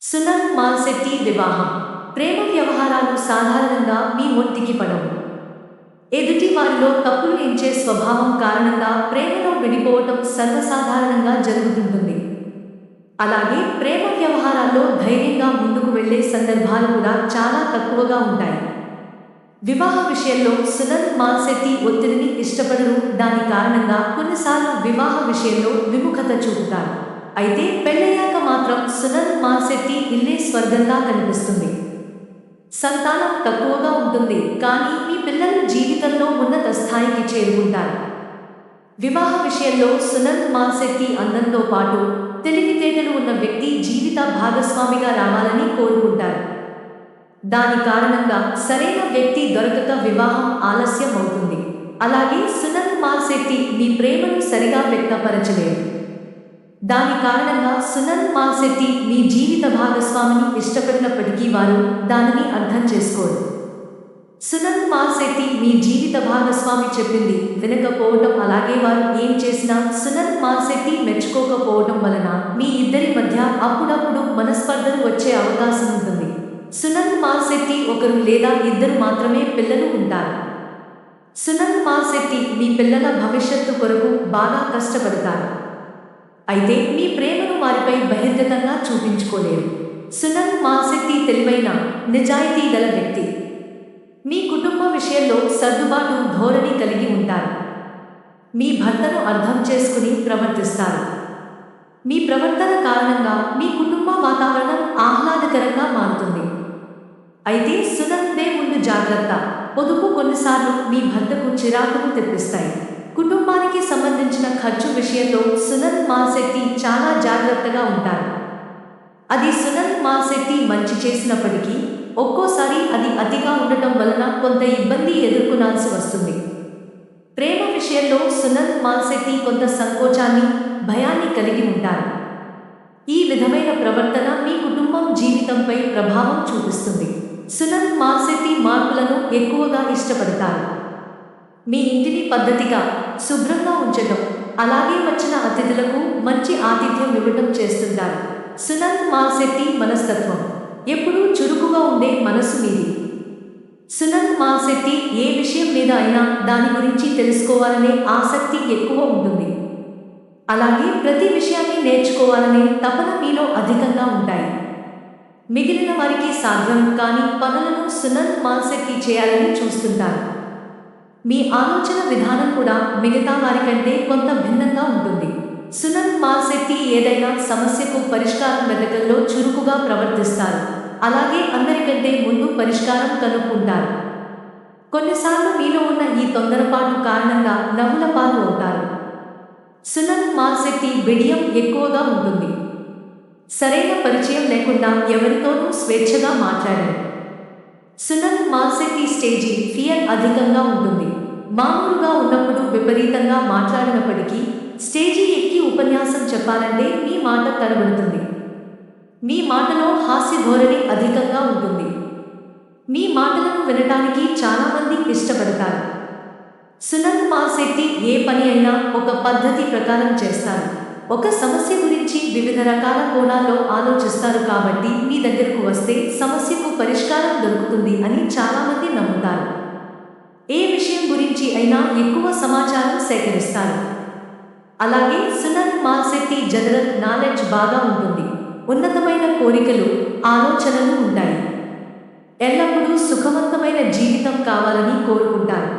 సునన్ మాల్శెట్టి వివాహం. ప్రేమ వ్యవహారాలు సాధారణంగా మీ ఒంటికి పడవు. ఎదుటి వారిలో తప్పులు ఎంచే స్వభావం కారణంగా ప్రేమలో విడిపోవటం సర్వసాధారణంగా జరుగుతుంటుంది. అలాగే ప్రేమ వ్యవహారాల్లో ధైర్యంగా ముందుకు వెళ్లే సందర్భాలు కూడా చాలా తక్కువగా ఉంటాయి. వివాహ విషయంలో సునన్ మాల్శెట్టి ఒత్తిడిని ఇష్టపడరు. దాని కారణంగా కొన్నిసార్లు వివాహ విషయంలో విముఖత చూపుతారు. అయితే పెళ్ళయ్యాక మాత్రం సునన్ మాల్శెట్టి ఇల్లే స్వర్గంగా కనిపిస్తుంది. సంతానం తక్కువగా ఉంటుంది, కానీ మీ పిల్లలు జీవితంలో ఉన్నత స్థాయికి చేరుకుంటారు. వివాహ విషయంలో సునన్ మాల్శెట్టి అందంతో పాటు తెలివితేటలు ఉన్న వ్యక్తి జీవిత భాగస్వామిగా రావాలని కోరుకుంటారు. దాని కారణంగా సరైన వ్యక్తి దొరకక వివాహం ఆలస్యం అవుతుంది. అలాగే సునన్ మాల్శెట్టి మీ ప్రేమను సరిగా వ్యక్తపరచలేరు. దాని కారణంగా సునన్ మాల్శెట్టి మీ జీవిత భాగస్వామిని ఇష్టపడినప్పటికీ వారు దానిని అర్థం చేసుకోరు. సునన్ మాల్శెట్టి మీ జీవిత భాగస్వామి చెప్పింది వినకపోవటం, అలాగే వారు ఏం చేసినా సునన్ మాల్శెట్టి మెచ్చుకోకపోవటం వలన మీ ఇద్దరి మధ్య అప్పుడప్పుడు మనస్పర్ధలు వచ్చే అవకాశం ఉంటుంది. సునన్ మాల్శెట్టి ఒకరు లేదా ఇద్దరు మాత్రమే పిల్లలు ఉంటారు. సునన్ మాల్శెట్టి మీ పిల్లల భవిష్యత్తు కొరకు బాగా కష్టపడతారు. అయితే మీ ప్రేమను వారిపై బహిర్గతంగా చూపించుకోలేరు. సునన్ మాల్శెట్టి తెలివైన, నిజాయితీ గల వ్యక్తి. మీ కుటుంబ విషయంలో సర్దుబాటు ధోరణి కలిగి ఉంటారు. మీ భర్తను అర్థం చేసుకుని ప్రవర్తిస్తారు. మీ ప్రవర్తన కారణంగా మీ కుటుంబ వాతావరణం ఆహ్లాదకరంగా మారుతుంది. అయితే సునన్ ముందు జాగ్రత్త. పొదుపు కొన్నిసార్లు మీ భర్తకు చిరాకును తెప్పిస్తాయి. కుటుంబానికి సంబంధించిన ఖర్చు విషయంలో సునన్ మాల్శెట్టి చాలా జాగ్రత్తగా ఉంటారు. అది సునన్ మాల్శెట్టి మంచి చేసినప్పటికీ ఒక్కోసారి అది అతిగా ఉండటం వలన కొంత ఇబ్బంది ఎదుర్కొనాల్సి వస్తుంది. ప్రేమ విషయంలో సునన్ మాల్శెట్టి కొంత సంకోచాన్ని, భయాన్ని కలిగి ఉంటారు. ఈ విధమైన ప్రవర్తన మీ కుటుంబం జీవితంపై ప్రభావం చూపిస్తుంది. సునన్ మాల్శెట్టి మార్పులను ఎక్కువగా ఇష్టపడతారు. మీ ఇంటిని పద్ధతిగా, శుభ్రంగా ఉంచడం, అలాగే వచ్చిన అతిథులకు మంచి ఆతిథ్యం ఇవ్వటం చేస్తుంటారు. సునన్ మాల్శెట్టి మనస్తత్వం ఎప్పుడూ చురుకుగా ఉండే మనసు మీది. సునన్ మాల్శెట్టి ఏ విషయం మీద అయినా దాని గురించి తెలుసుకోవాలనే ఆసక్తి ఎక్కువ ఉంటుంది. అలాగే ప్రతి విషయాన్ని నేర్చుకోవాలనే తపన మీలో అధికంగా ఉంటాయి. మిగిలిన వారికి సాధ్యం కాని పనులను సునన్ మాల్శెట్టి చేయాలని చూస్తుంటారు. మీ ఆలోచన విధానం కూడా మిగతా వారికంటే కొంత భిన్నంగా ఉంటుంది. సునన్ మాల్శెట్టి ఏదైనా సమస్యకు పరిష్కారం వెతకల్లో చురుకుగా ప్రవర్తిస్తారు. అలాగే అందరికంటే ముందు పరిష్కారం కనుక్కుంటారు. కొన్నిసార్లు మీలో ఉన్న ఈ తొందరపాటు కారణంగా నవ్వుల పాలు అవుతారు. సునన్ మాల్శెట్టి బిడియం ఎక్కువగా ఉంటుంది. సరైన పరిచయం లేకుండా ఎవరితోనూ స్వేచ్ఛగా మాట్లాడరు. సునన్ మాల్శెట్టి స్టేజీ ఫియర్ అధికంగా ఉంటుంది. మామూలుగా ఉన్నప్పుడు విపరీతంగా మాట్లాడినప్పటికీ స్టేజీ ఎక్కి ఉపన్యాసం చెప్పాలంటే మీ మాట తడబడుతుంది. మీ మాటలో హాస్య ధోరణి అధికంగా ఉంటుంది. మీ మాటలను వినటానికి చాలామంది ఇష్టపడతారు. సునన్ మాల్శెట్టి ఏ పని అయినా ఒక పద్ధతి ప్రకారం చేస్తారు. ఒక సమస్య గురించి వివిధ రకాల కోణాల్లో ఆలోచిస్తారు. కాబట్టి మీ దగ్గరకు వస్తే సమస్యకు పరిష్కారం దొరుకుతుంది అని చాలామంది నమ్ముతారు. ఏ విషయం గురించి అయినా ఎక్కువ సమాచారం సేకరిస్తారు. అలాగే సునన్ మాల్శెట్టి జనరల్ నాలెడ్జ్ బాగా ఉంటుంది. ఉన్నతమైన కోరికలు, ఆలోచనలు ఉంటాయి. ఎల్లప్పుడూ సుఖవంతమైన జీవితం కావాలని కోరుకుంటారు.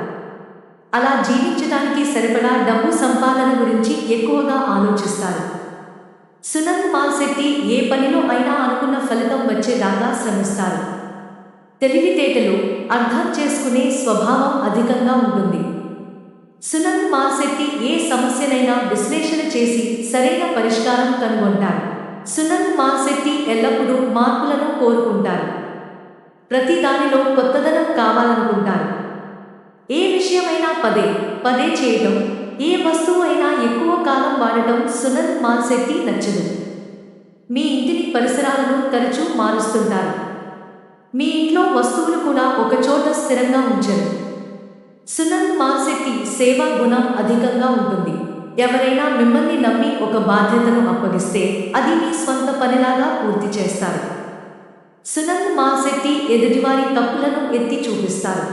అలా జీవించడానికి సరిపడా డబ్బు సంపాదన గురించి ఎక్కువగా ఆలోచిస్తారు. సునన్ మాల్శెట్టి ఏ పనిలో అయినా అనుకున్న ఫలితం వచ్చేదాకా శ్రమిస్తారు. తెలివితేటలు, అర్థం చేసుకునే స్వభావం అధికంగా ఉంటుంది. సునన్ మాల్శెట్టి ఏ సమస్యనైనా విశ్లేషణ చేసి సరైన పరిష్కారం కనుగొంటారు. సునన్ మాల్శెట్టి ఎల్లప్పుడూ మార్పులను కోరుకుంటారు. ప్రతి దానిలో కొత్తదనం కావాలనుకుంటారు. ఏ విషయమైనా పదే పదే చేయటం, ఏ వస్తువు అయినా ఎక్కువ కాలం వాడటం సునన్ మాల్శెట్టి నచ్చదు. మీ ఇంటిని, పరిసరాలను తరచూ మారుస్తుంటారు. మీ ఇంట్లో వస్తువులు కూడా ఒకచోట స్థిరంగా ఉంచరు. సునన్ మాల్శెట్టి సేవా గుణం అధికంగా ఉంటుంది. ఎవరైనా మిమ్మల్ని నమ్మి ఒక బాధ్యతను అప్పగిస్తే అది మీ స్వంత పనిలాగా పూర్తి చేస్తారు. సునంద్ మాల్శెట్టి ఎదుటివారి తప్పులను ఎత్తి చూపిస్తారు.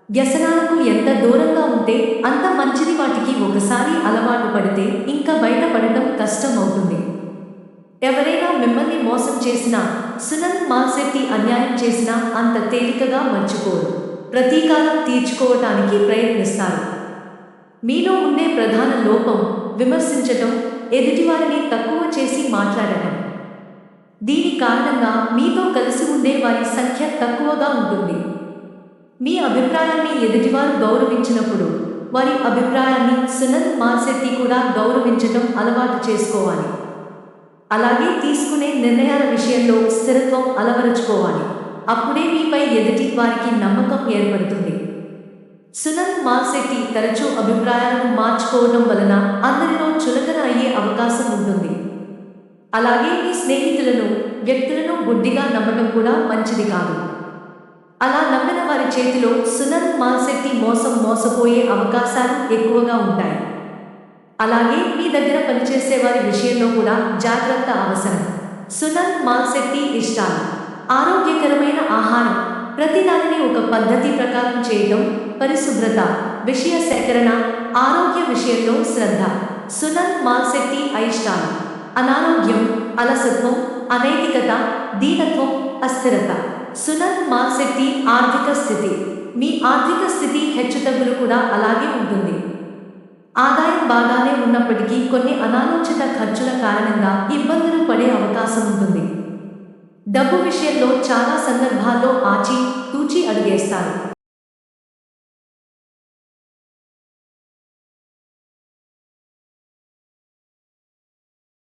వ్యసనాలకు ఎంత దూరంగా ఉంటే అంత మంచిది. వాటికి ఒకసారి అలవాటు పడితే ఇంకా బయటపడటం కష్టం అవుతుంది. ఎవరైనా మిమ్మల్ని మోసం చేసినా, సునంద్ మాల్శెట్టి అన్యాయం చేసినా అంత తేలికగా మర్చిపోరు. ప్రతీకారం తీర్చుకోవటానికి ప్రయత్నిస్తారు. మీలో ఉండే ప్రధాన లోపం విమర్శించటం, ఎదుటివారిని తక్కువ చేసి మాట్లాడటం. దీని కారణంగా మీతో కలిసి ఉండే వారి సంఖ్య తక్కువగా ఉంటుంది. మీ అభిప్రాయాన్ని ఎదుటివారు గౌరవించినప్పుడు వారి అభిప్రాయాన్ని సునంద్ మాల్శెట్టి కూడా గౌరవించటం అలవాటు చేసుకోవాలి. అలాగే తీసుకునే నిర్ణయాల విషయంలో స్థిరత్వం అలవరుచుకోవాలి. అప్పుడే మీపై ఎదుటి వారికి నమ్మకం ఏర్పడుతుంది. సునంద్ మాల్శెట్టి తరచూ అభిప్రాయాలను మార్చుకోవడం వలన అందరిలో చులకన అయ్యే అవకాశం ఉంటుంది. అలాగే మీ స్నేహితులను, వ్యక్తులను గుడ్డిగా నమ్మటం కూడా మంచిది కాదు. అలా నమ్మిన వారి చేతిలో సునంద్ మాల్శెట్టి మోసపోయే అవకాశాలు ఎక్కువగా ఉంటాయి. అలాగే మీ దగ్గర పనిచేసే వారి విషయంలో కూడా జాగ్రత్త అవసరం. సునంద్ మాల్శెట్టి ఇష్టాలు: ఆరోగ్యకరమైన ఆహారం, ప్రతిదానిని ఒక పద్ధతి ప్రకారం చేయడం, పరిశుభ్రత, విషయ సేకరణ, ఆరోగ్య విషయంలో శ్రద్ధ. సునంద్ మాల్శెట్టి అయిష్టాలు: అనారోగ్యం, అలసత్వం, అనైతికత, దీనత్వం, అస్థిరత. సునంద్ మాల్శెట్టి ఆర్థిక స్థితి: మీ ఆర్థిక స్థితి హెచ్చుతగ్గులు కూడా అలాగే ఉంటుంది. ఆదాయం బాగానే ఉన్నప్పటికీ కొన్ని అనాలోచిత ఖర్చుల కారణంగా ఇబ్బందులు పడే అవకాశం ఉంటుంది. డబ్బు విషయంలో చాలా సందర్భాల్లో ఆచి తూచి అడుగేస్తారు.